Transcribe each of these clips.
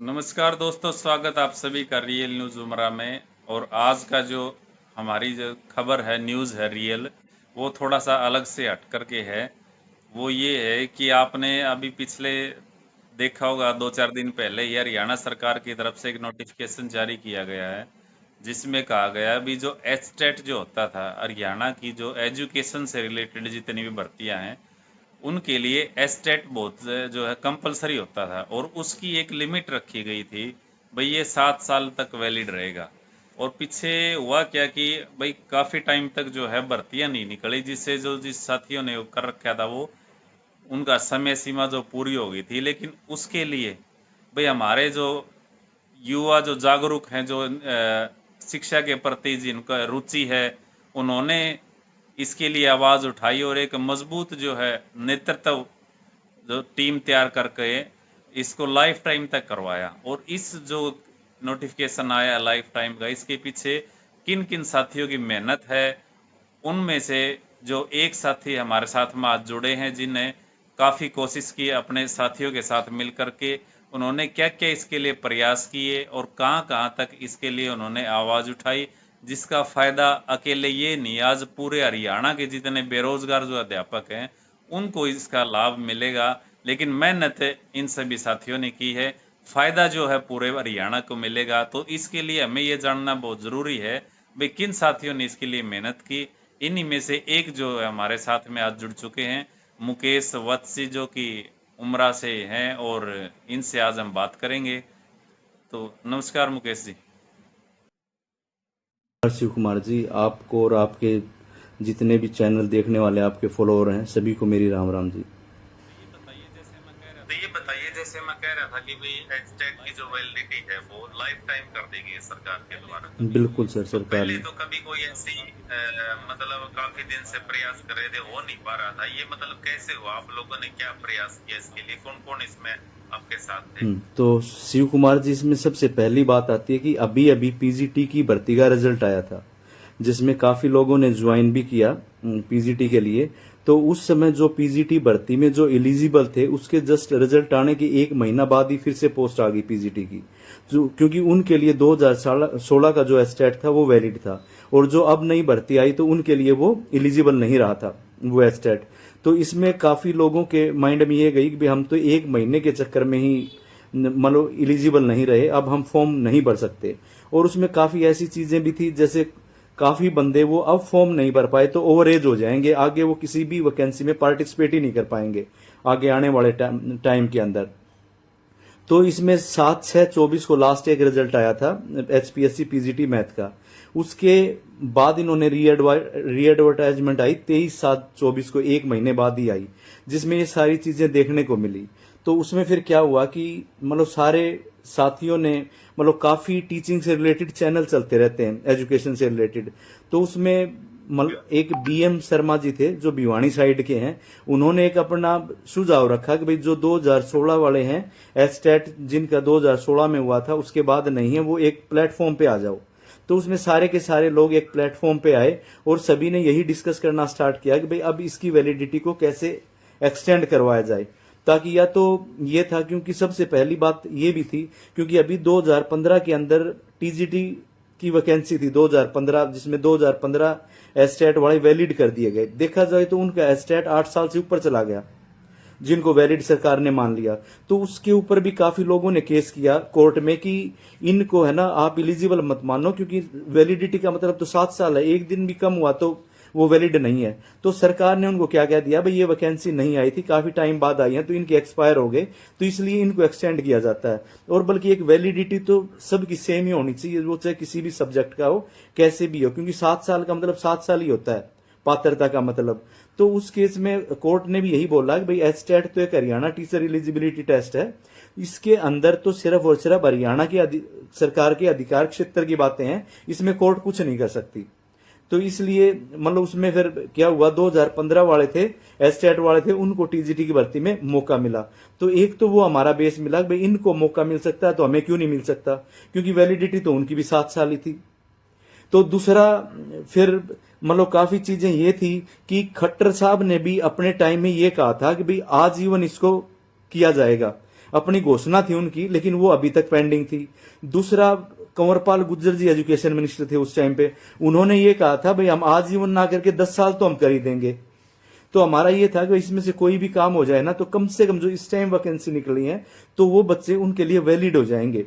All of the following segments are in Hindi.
नमस्कार दोस्तों, स्वागत आप सभी का रियल न्यूज़ उमरा में। और आज का जो हमारी जो खबर है, न्यूज़ है रियल, वो थोड़ा सा अलग से हट करके है। वो ये है कि आपने अभी पिछले देखा होगा, 2-4 दिन पहले ये हरियाणा सरकार की तरफ से एक नोटिफिकेशन जारी किया गया है, जिसमें कहा गया अभी जो एचटेट जो होता था, हरियाणा की जो एजुकेशन से रिलेटेड जितनी भी भर्तियां हैं, उनके लिए एस्टेट बहुत जो है कंपलसरी होता था, और उसकी एक लिमिट रखी गई थी। भाई ये 7 साल तक वैलिड रहेगा। और पीछे हुआ क्या कि भाई काफ़ी टाइम तक जो है भर्तियां नहीं निकली, जिससे जो जिस साथियों ने कर रखा था वो उनका समय सीमा जो पूरी हो गई थी। लेकिन उसके लिए भाई हमारे जो युवा जो जागरूक हैं, जो शिक्षा के प्रति जिनका रुचि है, उन्होंने इसके लिए आवाज उठाई और एक मजबूत जो है नेतृत्व जो टीम तैयार करके इसको लाइफ टाइम तक करवाया। और इस जो नोटिफिकेशन आया लाइफ टाइम का, इसके पीछे किन किन साथियों की मेहनत है, उनमें से जो एक साथी हमारे साथ में आज जुड़े हैं, जिन्हें काफी कोशिश की अपने साथियों के साथ मिलकर के, उन्होंने क्या क्या इसके लिए प्रयास किए और कहां कहां तक इसके लिए उन्होंने आवाज उठाई, जिसका फायदा अकेले ये नहीं, आज पूरे हरियाणा के जितने बेरोजगार जो अध्यापक हैं उनको इसका लाभ मिलेगा। लेकिन मेहनत इन सभी साथियों ने की है, फायदा जो है पूरे हरियाणा को मिलेगा। तो इसके लिए हमें ये जानना बहुत जरूरी है भाई किन साथियों ने इसके लिए मेहनत की। इन्हीं में से एक जो है हमारे साथ में आज जुड़ चुके हैं, मुकेश वत्सी, जो कि उमरा से हैं, और इनसे आज हम बात करेंगे। तो नमस्कार मुकेश जी। शिव कुमार जी, आपको और आपके जितने भी चैनल देखने वाले आपके फॉलोअर हैं सभी को मेरी राम राम जी। तो ये बताइए, जैसे मैं कह रहा था कि भाई एचटेट की जो वैलिडिटी है वो लाइफ टाइम कर दी गई है सरकार के द्वारा। बिल्कुल सर, तो सरकार पहले ने। तो कभी कोई ऐसी मतलब काफी दिन से प्रयास कर रहे थे, हो नहीं पा रहा था। ये मतलब कैसे हुआ? आप लोगों ने क्या प्रयास किया इसके लिए? कौन कौन इसमें आपके साथ थे? तो शिव कुमार जी, इसमें सबसे पहली बात आती है कि अभी अभी पीजीटी की भर्ती का रिजल्ट आया था, जिसमें काफी लोगों ने ज्वाइन भी किया पीजीटी के लिए। तो उस समय जो पीजीटी भर्ती में जो एलिजिबल थे, उसके जस्ट रिजल्ट आने के एक महीना बाद ही फिर से पोस्ट आ गई पीजीटी की, जो क्योंकि उनके लिए 2016 का जो एस्टेट था वो वैलिड था, और जो अब नई भर्ती आई तो उनके लिए वो एलिजिबल नहीं रहा था वो एस्टेट। तो इसमें काफी लोगों के माइंड में ये गई कि भाई हम तो एक महीने के चक्कर में ही मतलब एलिजिबल नहीं रहे, अब हम फॉर्म नहीं भर सकते। और उसमें काफी ऐसी चीजें भी थी, जैसे काफी बंदे वो अब फॉर्म नहीं भर पाए तो ओवर एज हो जाएंगे, आगे वो किसी भी वैकेंसी में पार्टिसिपेट ही नहीं कर पाएंगे आगे आने वाले टाइम के अंदर। तो इसमें 7/6/24 को लास्ट एक रिजल्ट आया था एचपीएससी पीजीटी मैथ का। उसके बाद इन्होंने री एडवर्टाइजमेंट आई 23/7/24 को, एक महीने बाद ही आई, जिसमें ये सारी चीजें देखने को मिली। तो उसमें फिर क्या हुआ कि मतलब सारे साथियों ने मतलब काफी टीचिंग से रिलेटेड चैनल चलते रहते हैं, एजुकेशन से रिलेटेड। तो उसमें मतलब एक बीएम शर्मा जी थे जो भिवानी साइड के हैं, उन्होंने एक अपना सुझाव रखा कि भाई जो 2016 वाले हैं एस्टेट जिनका 2016 में हुआ था उसके बाद नहीं है, वो एक प्लेटफॉर्म पे आ जाओ। तो उसमें सारे के सारे लोग एक प्लेटफॉर्म पे आए और सभी ने यही डिस्कस करना स्टार्ट किया कि भाई अब इसकी वैलिडिटी को कैसे एक्सटेंड करवाया जाए। ताकि या तो ये था, क्योंकि सबसे पहली बात ये भी थी क्योंकि अभी 2015 के अंदर टीजीटी की वैकेंसी थी 2015, जिसमें 2015 एस्टेट वाले वैलिड कर दिए गए। देखा जाए तो उनका एस्टेट 8 साल से ऊपर चला गया, जिनको वैलिड सरकार ने मान लिया। तो उसके ऊपर भी काफी लोगों ने केस किया कोर्ट में कि इनको है ना आप इलिजिबल मत मानो, क्योंकि वैलिडिटी का मतलब तो 7 साल है, एक दिन भी कम हुआ तो वो वैलिड नहीं है। तो सरकार ने उनको क्या कह दिया, भाई ये वैकेंसी नहीं आई थी, काफी टाइम बाद आई है, तो इनके एक्सपायर हो गए, तो इसलिए इनको एक्सटेंड किया जाता है। और बल्कि एक वैलिडिटी तो सबकी सेम ही होनी चाहिए, वो चाहे किसी भी सब्जेक्ट का हो, कैसे भी हो, क्योंकि 7 साल का मतलब 7 साल ही होता है पात्रता का मतलब। तो उस केस में कोर्ट ने भी यही बोला कि भाई एस्टेट तो एक हरियाणा टीचर एलिजिबिलिटी टेस्ट है, इसके अंदर तो सिर्फ और सिर्फ हरियाणा की सरकार के अधिकार क्षेत्र की बातें हैं, इसमें कोर्ट कुछ नहीं कर सकती। तो इसलिए मतलब उसमें फिर क्या हुआ, 2015 वाले थे एस्टेट वाले थे, उनको टीजीटी की भर्ती में मौका मिला। तो एक तो वो हमारा बेस मिला, भाई इनको मौका मिल सकता है तो हमें क्यों नहीं मिल सकता, क्योंकि वैलिडिटी तो उनकी भी 7 साल ही थी। तो दूसरा फिर मतलब काफी चीजें ये थी कि खट्टर साहब ने भी अपने टाइम में ये कहा था कि भाई आजीवन इसको किया जाएगा, अपनी घोषणा थी उनकी, लेकिन वो अभी तक पेंडिंग थी। दूसरा, कंवरपाल गुर्जर जी एजुकेशन मिनिस्टर थे उस टाइम पे, उन्होंने ये कहा था भाई हम आजीवन ना करके 10 साल तो हम कर ही देंगे। तो हमारा ये था कि इसमें से कोई भी काम हो जाए ना, तो कम से कम जो इस टाइम वैकेंसी निकली है तो वो बच्चे उनके लिए वैलिड हो जाएंगे।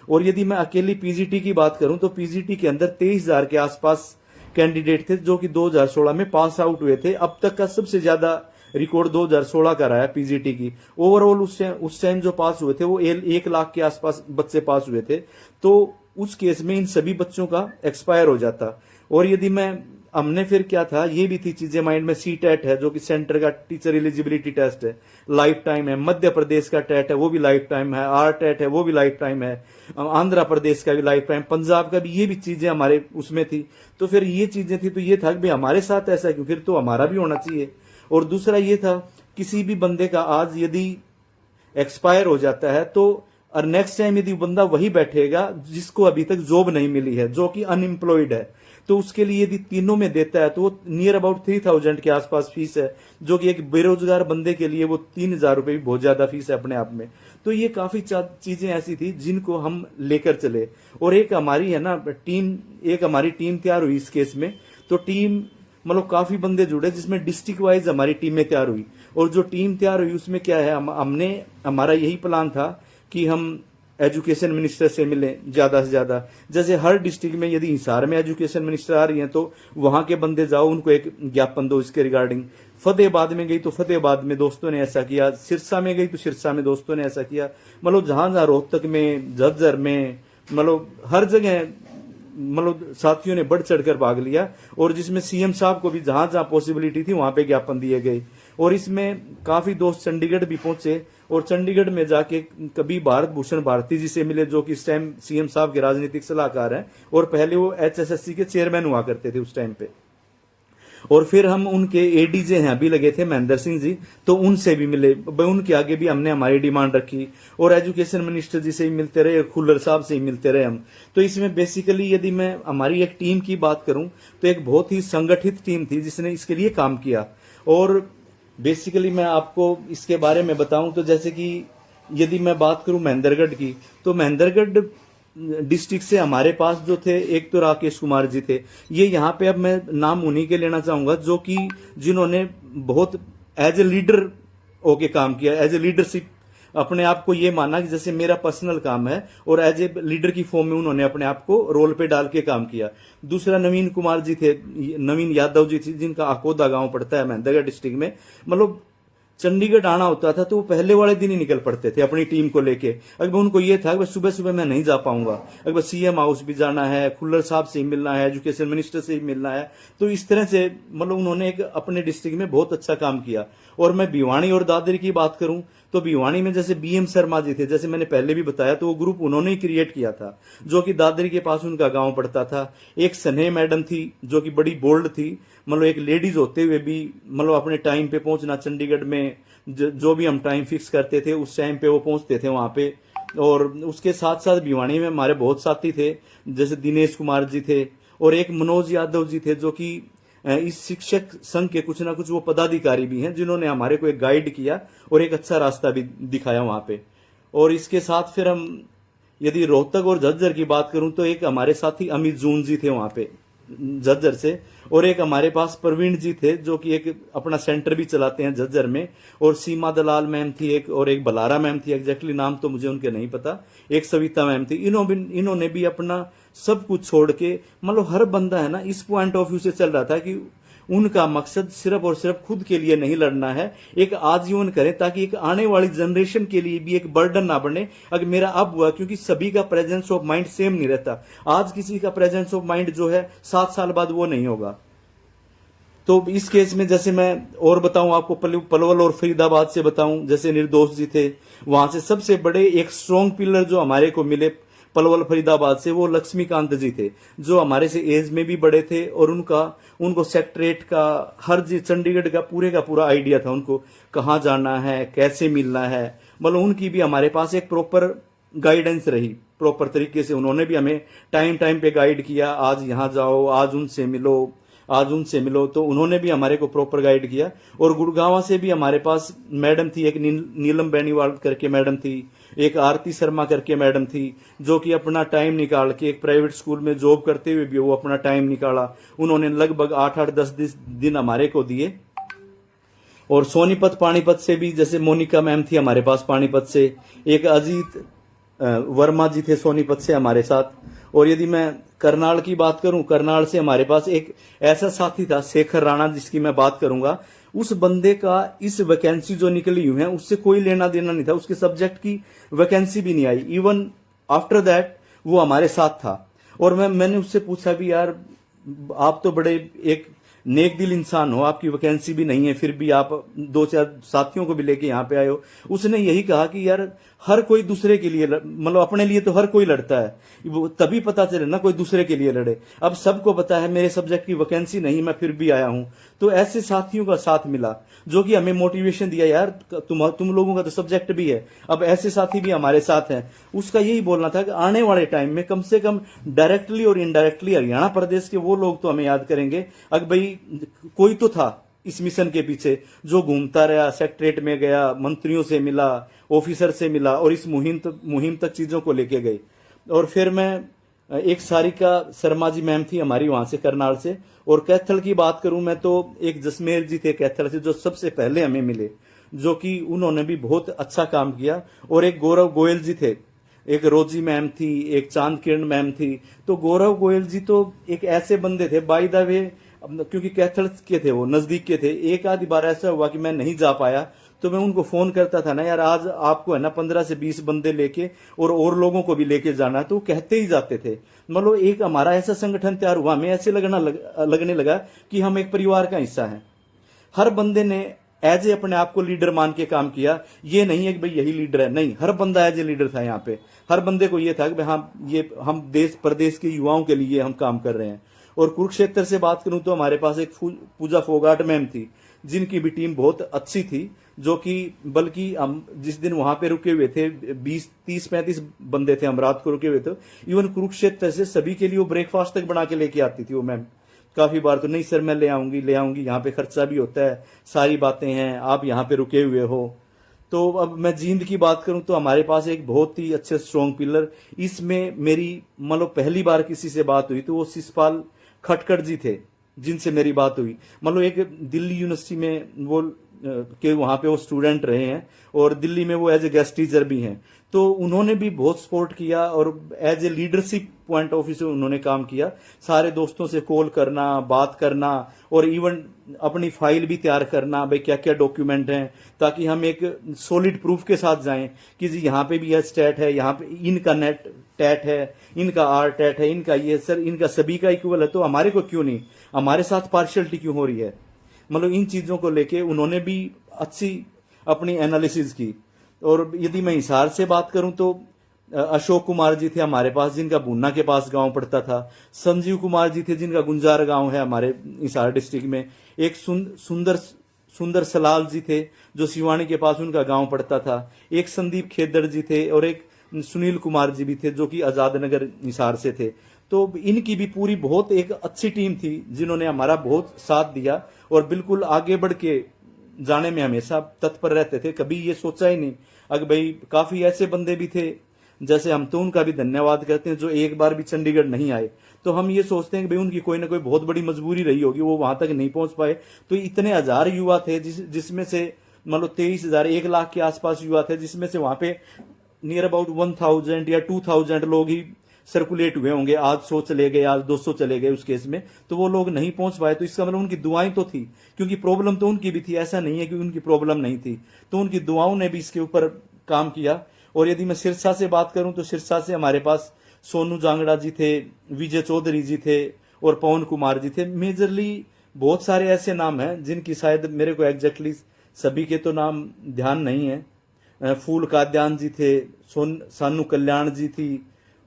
और यदि मैं अकेली पीजीटी की बात करूं तो पीजीटी के अंदर 23,000 के आसपास कैंडिडेट थे जो कि 2016 में पास आउट हुए थे। अब तक का सबसे ज्यादा रिकॉर्ड 2016 का रहा है पीजीटी की। ओवरऑल उस टाइम जो पास हुए थे वो 1 लाख के आसपास बच्चे पास हुए थे। तो उस केस में इन सभी बच्चों का एक्सपायर हो जाता। और यदि मैं हमने फिर क्या था, ये भी थी चीजें माइंड में, सी टेट है जो कि सेंटर का टीचर एलिजिबिलिटी टेस्ट है, लाइफ टाइम है। मध्य प्रदेश का टेट है वो भी लाइफ टाइम है, आर टेट है वो भी लाइफ टाइम है, आंध्र प्रदेश का भी लाइफ टाइम, पंजाब का भी, ये भी चीजें हमारे उसमें थी। तो फिर ये चीजें थी तो ये था कि भाई हमारे साथ ऐसा क्यों, फिर तो हमारा भी होना चाहिए। और दूसरा ये था, किसी भी बंदे का आज यदि एक्सपायर हो जाता है तो और नेक्स्ट टाइम यदि बंदा वही बैठेगा जिसको अभी तक जॉब नहीं मिली है, जो कि अनएम्प्लॉयड है, तो उसके लिए यदि तीनों में देता है तो वो नियर अबाउट 3,000 के आसपास फीस है, जो कि एक बेरोजगार बंदे के लिए वो 3,000 रुपए भी बहुत ज्यादा फीस है अपने आप में। तो ये काफी चीजें ऐसी थी जिनको हम लेकर चले। और एक हमारी है ना टीम, एक हमारी टीम तैयार हुई इस केस में। तो टीम मतलब काफी बंदे जुड़े जिसमें डिस्ट्रिक्ट वाइज हमारी टीमें तैयार हुई। और जो टीम तैयार हुई उसमें क्या है, हमने हमारा यही प्लान था कि हम एजुकेशन मिनिस्टर से मिले ज्यादा से ज्यादा। जैसे हर डिस्ट्रिक्ट में यदि हिसार में एजुकेशन मिनिस्टर आ रही हैं तो वहां के बंदे जाओ, उनको एक ज्ञापन दो इसके रिगार्डिंग। फतेहाबाद में गई तो फतेहाबाद में दोस्तों ने ऐसा किया, सिरसा में गई तो सिरसा में दोस्तों ने ऐसा किया। मतलब जहां जहां, रोहतक में, झज्जर में, मतलब हर जगह मतलब साथियों ने बढ़ चढ़कर भाग लिया। और जिसमें सीएम साहब को भी जहां जहां पॉसिबिलिटी थी वहां पे ज्ञापन दिए गए। और इसमें काफी दोस्त चंडीगढ़ भी पहुंचे और चंडीगढ़ में जाके कभी भारत भूषण भारती जी से मिले जो कि इस टाइम सीएम साहब के राजनीतिक सलाहकार हैं और पहले वो एचएसएससी के चेयरमैन हुआ करते थे उस टाइम पे। और फिर हम उनके एडीजे हैं अभी लगे थे महेंद्र सिंह जी, तो उनसे भी मिले, उनके आगे भी हमने हमारी डिमांड रखी। और एजुकेशन मिनिस्टर जी से भी मिलते रहे, खुल्लर साहब से ही मिलते रहे हम। तो इसमें बेसिकली यदि मैं हमारी एक टीम की बात करूं तो एक बहुत ही संगठित टीम थी जिसने इसके लिए काम किया। और बेसिकली मैं आपको इसके बारे में बताऊं तो जैसे कि यदि मैं बात करूं महेंद्रगढ़ की, तो महेंद्रगढ़ डिस्ट्रिक्ट से हमारे पास जो थे, एक तो राकेश कुमार जी थे। ये यहाँ पे अब मैं नाम उन्हीं के लेना चाहूंगा जो कि जिन्होंने बहुत एज ए लीडर होके काम किया, एज ए लीडरशिप अपने आप को ये माना कि जैसे मेरा पर्सनल काम है, और एज ए लीडर की फॉर्म में उन्होंने अपने आप को रोल पे डाल के काम किया। दूसरा नवीन कुमार जी थे, नवीन यादव जी थे, जिनका अकोदा गांव पड़ता है महेंद्रगढ़ डिस्ट्रिक्ट में। मतलब चंडीगढ़ आना होता था तो वो पहले वाले दिन ही निकल पड़ते थे अपनी टीम को लेके। अगर उनको ये था कि सुबह सुबह मैं नहीं जा पाऊंगा, अगर सीएम हाउस भी जाना है, खुल्लर साहब से ही मिलना है, एजुकेशन मिनिस्टर से ही मिलना है। तो इस तरह से मतलब उन्होंने एक अपने डिस्ट्रिक्ट में बहुत अच्छा काम किया। और मैं भिवानी और दादरी की बात करूं तो भिवानी में जैसे बीएम शर्मा जी थे, जैसे मैंने पहले भी बताया, तो वो ग्रुप उन्होंने ही क्रिएट किया था, जो कि दादरी के पास उनका गांव पड़ता था। एक सनेह मैडम थी जो कि बड़ी बोल्ड थी, मतलब एक लेडीज होते हुए भी मतलब अपने टाइम पे पहुंचना, चंडीगढ़ में जो भी हम टाइम फिक्स करते थे उस टाइम पे वो पहुंचते थे वहां पे। और उसके साथ साथ भिवानी में हमारे बहुत साथी थे, जैसे दिनेश कुमार जी थे और एक मनोज यादव जी थे, जो कि इस शिक्षक संघ के कुछ ना कुछ वो पदाधिकारी भी हैं, जिन्होंने हमारे को एक गाइड किया और एक अच्छा रास्ता भी दिखाया वहां पे। और इसके साथ फिर हम यदि रोहतक और झज्जर की बात करूं तो एक हमारे साथी अमित जून जी थे वहां पे झज्जर से, और एक हमारे पास प्रवीण जी थे जो कि एक अपना सेंटर भी चलाते हैं झज्जर में। और सीमा दलाल मैम थी एक, और एक बलारा मैम थी, एग्जैक्टली नाम तो मुझे उनके नहीं पता, एक सविता मैम थी। इन्होंने भी अपना सब कुछ छोड़ के, मतलब हर बंदा है ना इस पॉइंट ऑफ व्यू से चल रहा था कि उनका मकसद सिर्फ और सिर्फ खुद के लिए नहीं लड़ना है, एक आजीवन करें ताकि एक आने वाली जनरेशन के लिए भी एक बर्डन ना बने। अगर मेरा अब हुआ, क्योंकि सभी का प्रेजेंस ऑफ माइंड सेम नहीं रहता, आज किसी का प्रेजेंस ऑफ माइंड जो है 7 साल बाद वो नहीं होगा। तो इस केस में जैसे मैं और बताऊं आपको, पलवल और फरीदाबाद से बताऊं, जैसे निर्दोष जी थे, वहां से सबसे बड़े एक स्ट्रॉन्ग पिलर जो हमारे को मिले पलवल फरीदाबाद से, वो लक्ष्मीकांत जी थे, जो हमारे से एज में भी बड़े थे और उनको सेक्रेटरेट का, हर चंडीगढ़ का पूरा आइडिया था, उनको कहाँ जाना है, कैसे मिलना है। मतलब उनकी भी हमारे पास एक प्रॉपर गाइडेंस रही, प्रॉपर तरीके से उन्होंने भी हमें टाइम पे गाइड किया, आज यहाँ जाओ, आज उनसे मिलो, आज उनसे मिलो। तो उन्होंने भी हमारे को प्रॉपर गाइड किया। और गुड़गांव से भी हमारे पास मैडम थी, एक नीलम बेनीवाल करके मैडम थी, एक आरती शर्मा करके मैडम थी, जो कि अपना टाइम निकाल के एक प्राइवेट स्कूल में जॉब करते हुए भी वो अपना टाइम निकाला। उन्होंने लगभग 8-10 दिन हमारे को दिए। और सोनीपत पानीपत से भी जैसे मोनिका मैम थी हमारे पास पानीपत से, एक अजीत वर्मा जी थे सोनीपत से हमारे साथ। और यदि मैं करनाल की बात करूं, करनाल से हमारे पास एक ऐसा साथी था शेखर राणा, जिसकी मैं बात करूंगा। उस बंदे का इस वैकेंसी जो निकली हुई है उससे कोई लेना देना नहीं था, उसके सब्जेक्ट की वैकेंसी भी नहीं आई। इवन आफ्टर दैट वो हमारे साथ था। और मैंने उससे पूछा भी, यार आप तो बड़े एक नेक दिल इंसान हो, आपकी वैकेंसी भी नहीं है, फिर भी आप 2-4 साथियों को भी लेके यहाँ पे आए हो। उसने यही कहा कि यार हर कोई दूसरे के लिए, मतलब अपने लिए तो हर कोई लड़ता है, वो तभी पता चले ना कोई दूसरे के लिए लड़े। अब सबको पता है मेरे सब्जेक्ट की वैकेंसी नहीं, मैं फिर भी आया हूं। तो ऐसे साथियों का साथ मिला जो कि हमें मोटिवेशन दिया, यार तुम लोगों का तो सब्जेक्ट भी है। अब ऐसे साथी भी हमारे साथ हैं। उसका यही बोलना था कि आने वाले टाइम में कम से कम डायरेक्टली और इनडायरेक्टली हरियाणा प्रदेश के वो लोग तो हमें याद करेंगे। अगर भाई कोई तो था इस मिशन के पीछे जो घूमता रहा, सेक्रेटरीट में गया, मंत्रियों से मिला, ऑफिसर से मिला, और इस मुहिम तक चीजों को लेके गए। और फिर मैं एक सारिका शर्मा जी मैम थी हमारी वहां से करनाल से। और कैथल की बात करूं मैं तो एक जसमेर जी थे कैथल से, जो सबसे पहले हमें मिले, जो कि उन्होंने भी बहुत अच्छा काम किया। और एक गौरव गोयल जी थे, एक रोजी मैम थी, एक चांद किरण मैम थी। तो गौरव गोयल जी तो एक ऐसे बंदे थे, बाय द वे, क्योंकि कैथल के थे, वो नजदीक के थे। एक आधी बार ऐसा हुआ कि मैं नहीं जा पाया, तो मैं उनको फोन करता था ना, यार आज आपको है ना 15 से 20 बंदे लेके और लोगों को भी लेके जाना है, तो कहते ही जाते थे। मतलब एक हमारा ऐसा संगठन तैयार हुआ, हमें ऐसे लगने लगा कि हम एक परिवार का हिस्सा हैं। हर बंदे ने एज ए अपने आप को लीडर मान के काम किया। ये नहीं है कि भाई यही लीडर है, नहीं, हर बंदा एज ए लीडर था यहाँ पे। हर बंदे को ये था कि भाई हम देश प्रदेश के युवाओं के लिए हम काम कर रहे हैं। और कुरुक्षेत्र से बात करूं तो हमारे पास एक पूजा फोगाट मैम थी, जिनकी भी टीम बहुत अच्छी थी। जो कि बल्कि हम जिस दिन वहां पे रुके हुए थे, 20-30-35 बंदे थे हम रात को रुके हुए थे। इवन कुरुक्षेत्र से सभी के लिए वो ब्रेकफास्ट तक बना के लेके आती थी वो मैम। काफी बार तो नहीं सर मैं ले आऊंगी, यहाँ पे खर्चा भी होता है, सारी बातें हैं, आप यहाँ पे रुके हुए हो। तो अब मैं जींद की बात करूं तो हमारे पास एक बहुत ही अच्छे स्ट्रॉन्ग पिलर, इसमें मेरी मतलब पहली बार किसी से बात हुई तो वो शिषपाल खटकड़ जी थे, जिनसे मेरी बात हुई। मतलब एक दिल्ली यूनिवर्सिटी में वो के वहां पे वो स्टूडेंट रहे हैं, और दिल्ली में वो एज ए गेस्ट टीचर भी हैं। तो उन्होंने भी बहुत सपोर्ट किया, और as a leadership point of view से उन्होंने काम किया। सारे दोस्तों से कॉल करना, बात करना, और इवन अपनी फाइल भी तैयार करना, भाई क्या क्या डॉक्यूमेंट हैं, ताकि हम एक सॉलिड प्रूफ के साथ जाएं कि जी यहाँ पे भी यह स्टैट है, यहाँ पे इनका नेट टैट है, इनका आर टैट है, इनका ये सर, इनका सभी का इक्वल है, तो हमारे को क्यों नहीं, हमारे साथ पार्शियलिटी क्यों हो रही है। मतलब इन चीजों को लेके उन्होंने भी अच्छी अपनी एनालिसिस की। और यदि मैं हिसार से बात करूं तो अशोक कुमार जी थे हमारे पास, जिनका भुन्ना के पास गांव पड़ता था। संजीव कुमार जी थे, जिनका गुंजार गांव है हमारे हिसार डिस्ट्रिक्ट में। एक सुंदर सलाल जी थे, जो सिवानी के पास उनका गांव पड़ता था। एक संदीप खेदड़ जी थे, और एक सुनील कुमार जी भी थे, जो कि आजाद नगर हिसार से थे। तो इनकी भी पूरी बहुत एक अच्छी टीम थी, जिन्होंने हमारा बहुत साथ दिया, और बिल्कुल आगे बढ़ के जाने में हमेशा तत्पर रहते थे। कभी ये सोचा ही नहीं। अगर भाई काफी ऐसे बंदे भी थे, जैसे हम तो उनका भी धन्यवाद करते हैं, जो एक बार भी चंडीगढ़ नहीं आए। तो हम ये सोचते हैं कि भाई उनकी कोई ना कोई बहुत बड़ी मजबूरी रही होगी, वो वहां तक नहीं पहुंच पाए। तो इतने हजार युवा थे, जिसमें से मतलब 23,000, 1 लाख के आसपास युवा थे, जिसमें से वहां पे नियर अबाउट 1000 या 2000 लोग ही सर्कुलेट हुए होंगे। आज 100 चले गए, आज 200 चले गए उस केस में, तो वो लोग नहीं पहुंच पाए। तो इसका मतलब उनकी दुआएं तो थी, क्योंकि प्रॉब्लम तो उनकी भी थी, ऐसा नहीं है कि उनकी प्रॉब्लम नहीं थी। तो उनकी दुआओं ने भी इसके ऊपर काम किया। और यदि मैं सिरसा से बात करूं तो सिरसा से हमारे पास सोनू जांगड़ा जी थे, विजय चौधरी जी थे, और पवन कुमार जी थे। मेजरली बहुत सारे ऐसे नाम हैं जिनकी शायद मेरे को एग्जैक्टली सभी के तो नाम ध्यान नहीं है। फूल काद्यान जी थे, सानू कल्याण जी थी,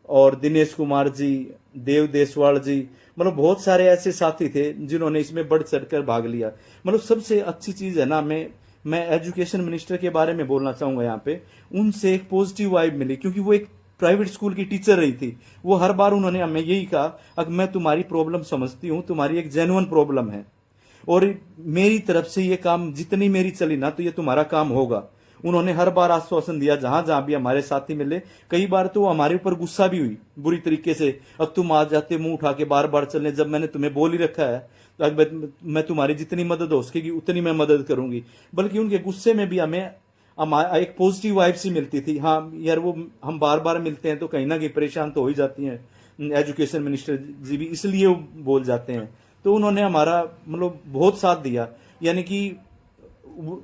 और दिनेश कुमार जी, देव देसवाल जी। मतलब बहुत सारे ऐसे साथी थे जिन्होंने इसमें बढ़ चढ़कर भाग लिया। मतलब सबसे अच्छी चीज है ना, मैं एजुकेशन मिनिस्टर के बारे में बोलना चाहूंगा यहाँ पे। उनसे एक पॉजिटिव वाइब मिली, क्योंकि वो एक प्राइवेट स्कूल की टीचर रही थी, वो हर बार उन्होंने हमें यही कहा कि मैं तुम्हारी प्रॉब्लम समझती हूँ, तुम्हारी एक जेन्युइन प्रॉब्लम है और मेरी तरफ से ये काम जितनी मेरी चली ना तो ये तुम्हारा काम होगा। उन्होंने हर बार आश्वासन दिया, जहां जहां भी हमारे साथी मिले। कई बार तो हमारे ऊपर गुस्सा भी हुई बुरी तरीके से, अब तुम आ जाते मुंह उठा के बार बार चलने, जब मैंने तुम्हें बोल ही रखा है तो मैं तुम्हारी जितनी मदद हो सकेगी उतनी मैं मदद करूंगी। बल्कि उनके गुस्से में भी हमें एक पॉजिटिव वाइब सी मिलती थी। हाँ यार, वो हम बार बार मिलते हैं तो कहीं ना कहीं परेशान तो हो ही जाती हैं एजुकेशन मिनिस्टर जी भी, इसलिए वो बोल जाते हैं। तो उन्होंने हमारा मतलब बहुत साथ दिया। यानी कि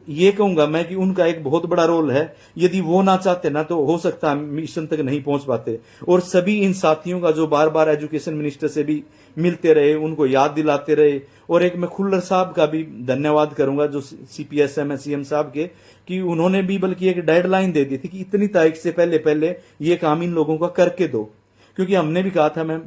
ये कहूंगा मैं कि उनका एक बहुत बड़ा रोल है। यदि वो ना चाहते ना तो हो सकता है मिशन तक नहीं पहुंच पाते। और सभी इन साथियों का जो बार बार एजुकेशन मिनिस्टर से भी मिलते रहे, उनको याद दिलाते रहे। और एक मैं खुल्लर साहब का भी धन्यवाद करूंगा जो CPSM है CM साहब के, कि उन्होंने भी बल्कि एक डेडलाइन दे दी थी कि इतनी तारीख से पहले पहले ये काम इन लोगों का करके दो। क्योंकि हमने भी कहा था मैम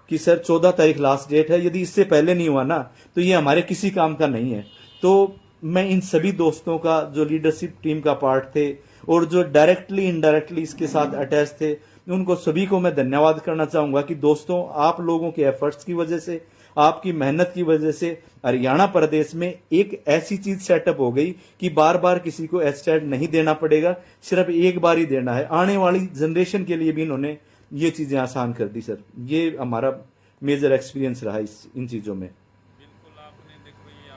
कि सर 14 तारीख लास्ट डेट है, यदि इससे पहले नहीं हुआ ना तो ये हमारे किसी काम का नहीं है। तो मैं इन सभी दोस्तों का जो लीडरशिप टीम का पार्ट थे और जो डायरेक्टली इनडायरेक्टली इसके साथ अटैच थे, उनको सभी को मैं धन्यवाद करना चाहूंगा कि दोस्तों आप लोगों के एफर्ट्स की वजह से, आपकी मेहनत की वजह से हरियाणा प्रदेश में एक ऐसी चीज सेटअप हो गई कि बार बार किसी को एस्टेट नहीं देना पड़ेगा, सिर्फ एक बार ही देना है। आने वाली जनरेशन के लिए भी इन्होंने ये चीजें आसान कर दी सर। ये हमारा मेजर एक्सपीरियंस रहा इन चीजों में।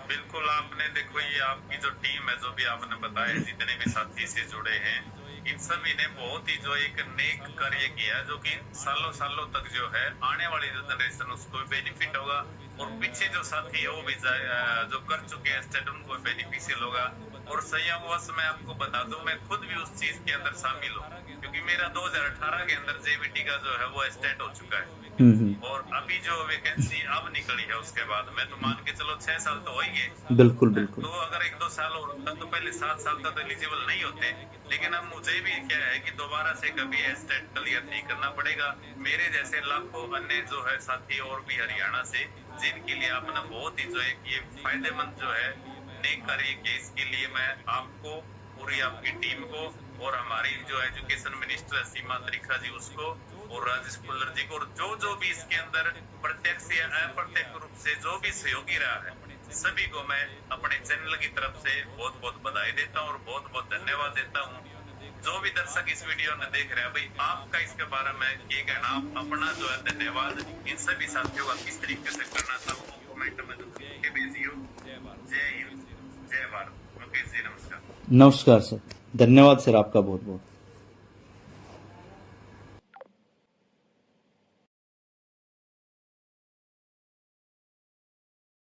बिल्कुल आपने देखो ये आपकी जो टीम है, जो भी आपने बताया, जितने भी साथी से जुड़े हैं, इन सभी ने बहुत ही जो एक नेक कार्य किया जो कि सालों सालों तक जो है आने वाली जो जनरेशन उसको बेनिफिट होगा और पीछे जो साथी है वो भी जो कर चुके हैं स्टेट उनको बेनिफिशियल होगा। और संयोगवश मैं आपको बता दूं, मैं खुद भी उस चीज के अंदर शामिल हूँ क्योंकि मेरा 2018 के अंदर JVT का जो है वो स्टेट हो चुका है और अभी जो वैकेंसी अब निकली है उसके बाद में तो मान के चलो 6 साल तो हो ही गए। बिल्कुल बिल्कुल। तो अगर 1-2 साल और होता तो पहले 7 साल तक तो एलिजिबल नहीं होते, लेकिन अब मुझे भी क्या है कि दोबारा से कभी स्टेट क्लियर नहीं करना पड़ेगा। मेरे जैसे लाखों अन्य जो है साथी और भी हरियाणा से, जिनके लिए आपने बहुत ही जो है ये फायदेमंद जो है नेक कार्य किया, इसके लिए मैं आपको, पूरी आपकी टीम को और हमारी जो एजुकेशन मिनिस्टर सीमा त्रिखा जी उसको और राजेश खुल्लर जी को और जो भी इसके अंदर प्रत्यक्ष या अप्रत्यक्ष रूप से जो भी सहयोगी रहा है, सभी को मैं अपने चैनल की तरफ से बहुत बहुत बधाई देता हूँ और बहुत बहुत धन्यवाद देता हूँ। जो भी दर्शक इस वीडियो में देख रहे हैं, भाई आपका इसके बारे में ये कहना, आप अपना जो है धन्यवाद इन सभी साथियों का किस तरीके से करना चाहूँ कमेंट में जो भेजिए। जय हिंद, जय भारत। मुकेश जी नमस्कार। नमस्कार सर, धन्यवाद सर आपका बहुत बहुत।